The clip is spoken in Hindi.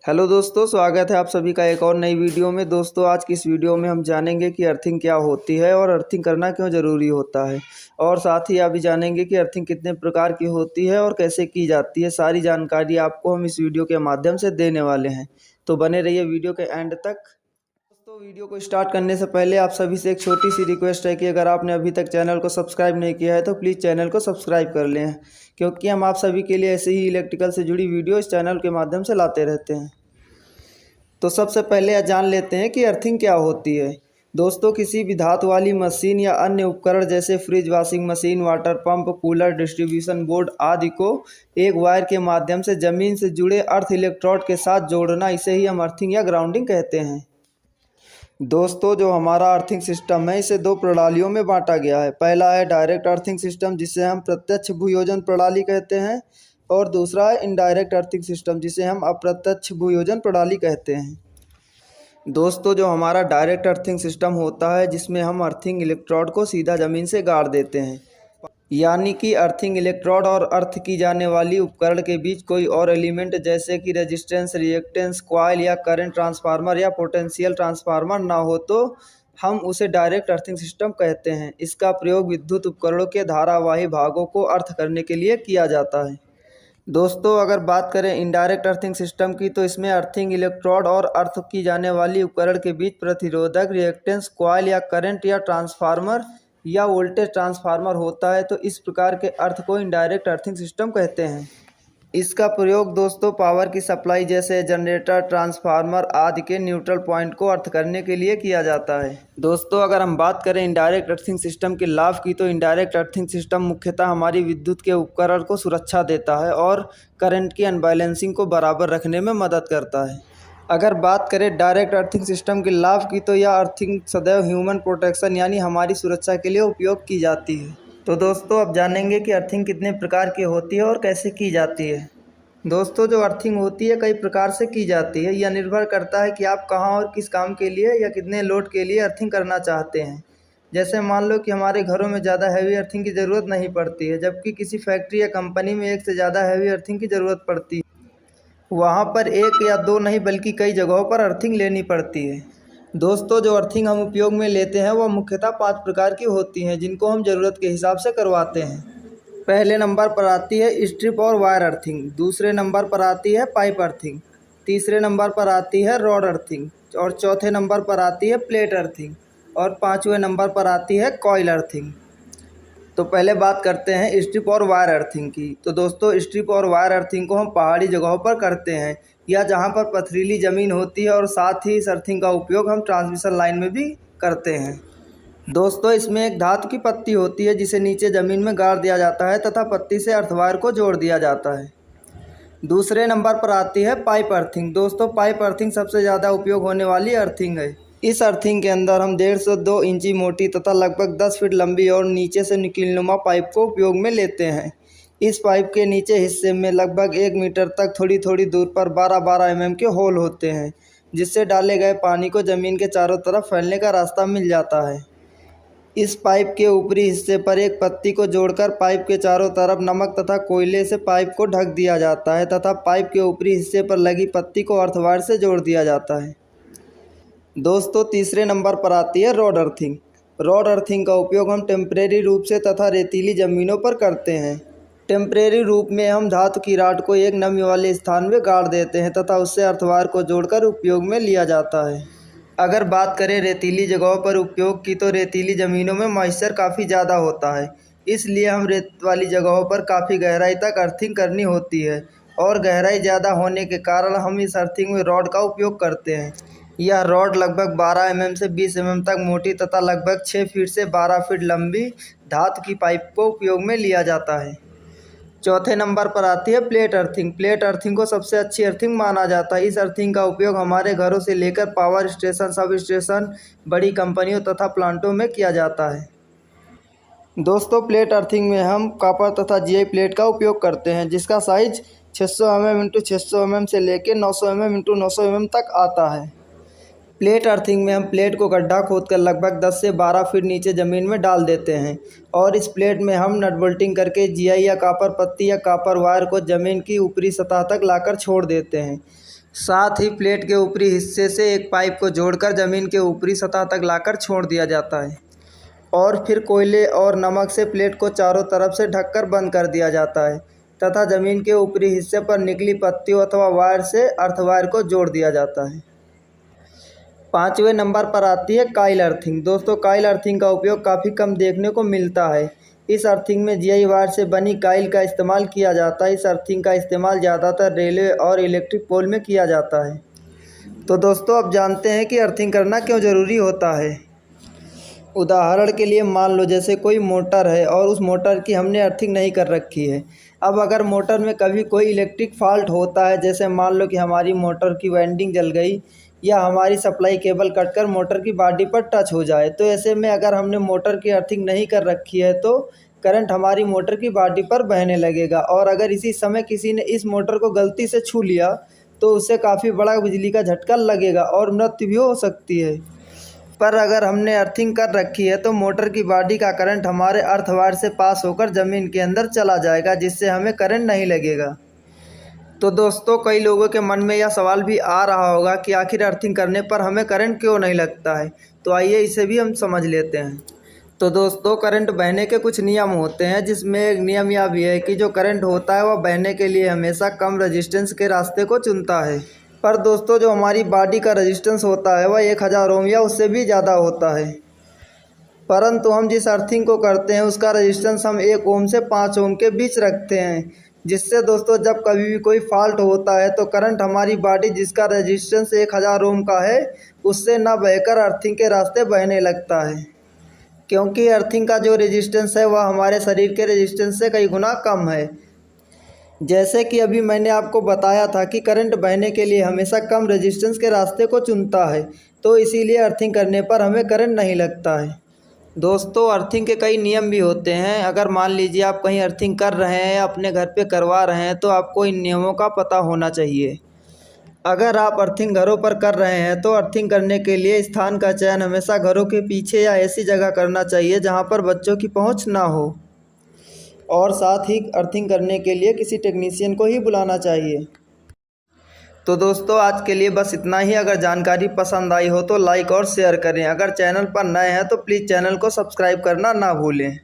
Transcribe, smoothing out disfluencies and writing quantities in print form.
हेलो दोस्तों, स्वागत है आप सभी का एक और नई वीडियो में। दोस्तों, आज की इस वीडियो में हम जानेंगे कि अर्थिंग क्या होती है और अर्थिंग करना क्यों ज़रूरी होता है, और साथ ही आप भी जानेंगे कि अर्थिंग कितने प्रकार की होती है और कैसे की जाती है। सारी जानकारी आपको हम इस वीडियो के माध्यम से देने वाले हैं, तो बने रहिए वीडियो के एंड तक। दोस्तों, वीडियो को स्टार्ट करने से पहले आप सभी से एक छोटी सी रिक्वेस्ट है कि अगर आपने अभी तक चैनल को सब्सक्राइब नहीं किया है तो प्लीज़ चैनल को सब्सक्राइब कर लें, क्योंकि हम आप सभी के लिए ऐसे ही इलेक्ट्रिकल से जुड़ी वीडियो इस चैनल के माध्यम से लाते रहते हैं। तो सबसे पहले जान लेते हैं कि अर्थिंग क्या होती है। दोस्तों, किसी भी धातु वाली मशीन या अन्य उपकरण जैसे fridge, washing machine, water pump, cooler, distribution board आदि को एक वायर के माध्यम से जमीन से जुड़े अर्थ इलेक्ट्रोड के साथ जोड़ना, इसे ही हम अर्थिंग या ग्राउंडिंग कहते हैं। दोस्तों, जो हमारा अर्थिंग सिस्टम है इसे दो प्रणालियों में बांटा गया है। पहला है डायरेक्ट अर्थिंग सिस्टम, जिसे हम प्रत्यक्ष भूयोजन प्रणाली कहते हैं, और दूसरा है इनडायरेक्ट अर्थिंग सिस्टम, जिसे हम अप्रत्यक्ष भूयोजन प्रणाली कहते हैं। दोस्तों, जो हमारा डायरेक्ट अर्थिंग सिस्टम होता है, जिसमें हम अर्थिंग इलेक्ट्रोड को सीधा ज़मीन से गाड़ देते हैं, यानी कि अर्थिंग इलेक्ट्रोड और अर्थ की जाने वाली उपकरण के बीच कोई और एलिमेंट जैसे कि रेजिस्टेंस, रिएक्टेंस, कॉइल या करंट ट्रांसफार्मर या पोटेंशियल ट्रांसफार्मर ना हो तो हम उसे डायरेक्ट अर्थिंग सिस्टम कहते हैं। इसका प्रयोग विद्युत उपकरणों के धारावाही भागों को अर्थ करने के लिए किया जाता है। दोस्तों, अगर बात करें इनडायरेक्ट अर्थिंग सिस्टम की, तो इसमें अर्थिंग इलेक्ट्रोड और अर्थ की जाने वाली उपकरण के बीच प्रतिरोधक, रिएक्टेंस, कॉइल या करंट या ट्रांसफार्मर या वोल्टेज ट्रांसफार्मर होता है। तो इस प्रकार के अर्थ को इनडायरेक्ट अर्थिंग सिस्टम कहते हैं। इसका प्रयोग दोस्तों पावर की सप्लाई जैसे जनरेटर, ट्रांसफार्मर आदि के न्यूट्रल पॉइंट को अर्थ करने के लिए किया जाता है। दोस्तों, अगर हम बात करें इनडायरेक्ट अर्थिंग सिस्टम के लाभ की, तो इनडायरेक्ट अर्थिंग सिस्टम मुख्यतः हमारी विद्युत के उपकरण को सुरक्षा देता है और करंट की अनबैलेंसिंग को बराबर रखने में मदद करता है। अगर बात करें डायरेक्ट अर्थिंग सिस्टम के लाभ की, तो यह अर्थिंग सदैव ह्यूमन प्रोटेक्शन यानी हमारी सुरक्षा के लिए उपयोग की जाती है। तो दोस्तों, अब जानेंगे कि अर्थिंग कितने प्रकार की होती है और कैसे की जाती है। दोस्तों, जो अर्थिंग होती है कई प्रकार से की जाती है। यह निर्भर करता है कि आप कहाँ और किस काम के लिए या कितने लोड के लिए अर्थिंग करना चाहते हैं। जैसे मान लो कि हमारे घरों में ज़्यादा हैवी अर्थिंग की ज़रूरत नहीं पड़ती है, जबकि किसी फैक्ट्री या कंपनी में एक से ज़्यादा हैवी अर्थिंग की ज़रूरत पड़ती है। वहाँ पर एक या दो नहीं बल्कि कई जगहों पर अर्थिंग लेनी पड़ती है। दोस्तों, जो अर्थिंग हम उपयोग में लेते हैं वह मुख्यतः 5 प्रकार की होती हैं, जिनको हम ज़रूरत के हिसाब से करवाते हैं। पहले नंबर पर आती है स्ट्रिप और वायर अर्थिंग, दूसरे नंबर पर आती है पाइप अर्थिंग, तीसरे नंबर पर आती है रॉड अर्थिंग, और चौथे नंबर पर आती है प्लेट अर्थिंग, और 5वें नंबर पर आती है कॉइल अर्थिंग। तो पहले बात करते हैं स्ट्रिप और वायर अर्थिंग की। तो दोस्तों, स्ट्रिप और वायर अर्थिंग को हम पहाड़ी जगहों पर करते हैं, या जहाँ पर पथरीली ज़मीन होती है, और साथ ही इस अर्थिंग का उपयोग हम ट्रांसमिशन लाइन में भी करते हैं। दोस्तों, इसमें एक धातु की पत्ती होती है जिसे नीचे ज़मीन में गाड़ दिया जाता है तथा पत्ती से अर्थ वायर को जोड़ दिया जाता है। दूसरे नंबर पर आती है पाइप अर्थिंग। दोस्तों, पाइप अर्थिंग सबसे ज़्यादा उपयोग होने वाली अर्थिंग है। इस अर्थिंग के अंदर हम 1.5 से 2 इंची मोटी तथा लगभग 10 फीट लंबी और नीचे से नुकीलनुमा पाइप को उपयोग में लेते हैं। इस पाइप के नीचे हिस्से में लगभग 1 मीटर तक थोड़ी थोड़ी दूर पर 12-12 mm के होल होते हैं, जिससे डाले गए पानी को ज़मीन के चारों तरफ फैलने का रास्ता मिल जाता है। इस पाइप के ऊपरी हिस्से पर एक पत्ती को जोड़कर पाइप के चारों तरफ नमक तथा कोयले से पाइप को ढक दिया जाता है तथा पाइप के ऊपरी हिस्से पर लगी पत्ती को अर्थ वायर से जोड़ दिया जाता है। दोस्तों, तीसरे नंबर पर आती है रॉड अर्थिंग। रॉड अर्थिंग का उपयोग हम टेम्परेरी रूप से तथा रेतीली ज़मीनों पर करते हैं। टेम्परेरी रूप में हम धातु की राड को एक नमी वाले स्थान में गाड़ देते हैं तथा उससे अर्थ वायर को जोड़कर उपयोग में लिया जाता है। अगर बात करें रेतीली जगहों पर उपयोग की, तो रेतीली ज़मीनों में मॉइस्चर काफ़ी ज़्यादा होता है, इसलिए हम रेत वाली जगहों पर काफ़ी गहराई तक अर्थिंग करनी होती है, और गहराई ज़्यादा होने के कारण हम इस अर्थिंग में रॉड का उपयोग करते हैं। यह रॉड लगभग 12 mm से 20 mm तक मोटी तथा लगभग 6 फीट से 12 फीट लंबी धातु की पाइप को उपयोग में लिया जाता है। चौथे नंबर पर आती है प्लेट अर्थिंग। प्लेट अर्थिंग को सबसे अच्छी अर्थिंग माना जाता है। इस अर्थिंग का उपयोग हमारे घरों से लेकर पावर स्टेशन, सब स्टेशन, बड़ी कंपनियों तथा प्लांटों में किया जाता है। दोस्तों, प्लेट अर्थिंग में हम कॉपर तथा जीआई प्लेट का उपयोग करते हैं, जिसका साइज 600 mm x 600 mm से लेकर 900 mm x 900 mm तक आता है। प्लेट अर्थिंग में हम प्लेट को गड्ढा खोदकर लगभग 10 से 12 फीट नीचे ज़मीन में डाल देते हैं, और इस प्लेट में हम नट बोल्टिंग करके जीआई या कॉपर पत्ती या कॉपर वायर को ज़मीन की ऊपरी सतह तक लाकर छोड़ देते हैं। साथ ही प्लेट के ऊपरी हिस्से से एक पाइप को जोड़कर ज़मीन के ऊपरी सतह तक लाकर छोड़ दिया जाता है और फिर कोयले और नमक से प्लेट को चारों तरफ से ढककर बंद कर दिया जाता है तथा ज़मीन के ऊपरी हिस्से पर निकली पत्तियों अथवा वायर से अर्थवायर को जोड़ दिया जाता है। 5वें नंबर पर आती है काइल अर्थिंग। दोस्तों, काइल अर्थिंग का उपयोग काफ़ी कम देखने को मिलता है। इस अर्थिंग में जीआई वायर से बनी काइल का इस्तेमाल किया जाता है। इस अर्थिंग का इस्तेमाल ज़्यादातर रेलवे और इलेक्ट्रिक पोल में किया जाता है। तो दोस्तों, अब जानते हैं कि अर्थिंग करना क्यों ज़रूरी होता है। उदाहरण के लिए मान लो जैसे कोई मोटर है और उस मोटर की हमने अर्थिंग नहीं कर रखी है। अब अगर मोटर में कभी कोई इलेक्ट्रिक फॉल्ट होता है, जैसे मान लो कि हमारी मोटर की वाइंडिंग जल गई या हमारी सप्लाई केबल कटकर मोटर की बॉडी पर टच हो जाए, तो ऐसे में अगर हमने मोटर की अर्थिंग नहीं कर रखी है तो करंट हमारी मोटर की बॉडी पर बहने लगेगा और अगर इसी समय किसी ने इस मोटर को गलती से छू लिया तो उससे काफ़ी बड़ा बिजली का झटका लगेगा और मृत्यु भी हो सकती है। पर अगर हमने अर्थिंग कर रखी है तो मोटर की बॉडी का करंट हमारे अर्थ वायर से पास होकर ज़मीन के अंदर चला जाएगा, जिससे हमें करंट नहीं लगेगा। तो दोस्तों, कई लोगों के मन में यह सवाल भी आ रहा होगा कि आखिर अर्थिंग करने पर हमें करंट क्यों नहीं लगता है। तो आइए इसे भी हम समझ लेते हैं। तो दोस्तों, करंट बहने के कुछ नियम होते हैं, जिसमें एक नियम यह भी है कि जो करंट होता है वह बहने के लिए हमेशा कम रेजिस्टेंस के रास्ते को चुनता है। पर दोस्तों, जो हमारी बॉडी का रेजिस्टेंस होता है वह 1000 ओम या उससे भी ज़्यादा होता है, परंतु हम जिस अर्थिंग को करते हैं उसका रेजिस्टेंस हम 1 ओम से 5 ओम के बीच रखते हैं, जिससे दोस्तों जब कभी भी कोई फॉल्ट होता है तो करंट हमारी बॉडी जिसका रेजिस्टेंस 1000 ओम का है उससे न बहकर अर्थिंग के रास्ते बहने लगता है, क्योंकि अर्थिंग का जो रेजिस्टेंस है वह हमारे शरीर के रेजिस्टेंस से कई गुना कम है। जैसे कि अभी मैंने आपको बताया था कि करंट बहने के लिए हमेशा कम रेजिस्टेंस के रास्ते को चुनता है, तो इसीलिए अर्थिंग करने पर हमें करंट नहीं लगता है। दोस्तों, अर्थिंग के कई नियम भी होते हैं। अगर मान लीजिए आप कहीं अर्थिंग कर रहे हैं या अपने घर पे करवा रहे हैं तो आपको इन नियमों का पता होना चाहिए। अगर आप अर्थिंग घरों पर कर रहे हैं तो अर्थिंग करने के लिए स्थान का चयन हमेशा घरों के पीछे या ऐसी जगह करना चाहिए जहां पर बच्चों की पहुंच ना हो, और साथ ही अर्थिंग करने के लिए किसी टेक्नीशियन को ही बुलाना चाहिए। तो दोस्तों, आज के लिए बस इतना ही। अगर जानकारी पसंद आई हो तो लाइक और शेयर करें। अगर चैनल पर नए हैं तो प्लीज़ चैनल को सब्सक्राइब करना ना भूलें।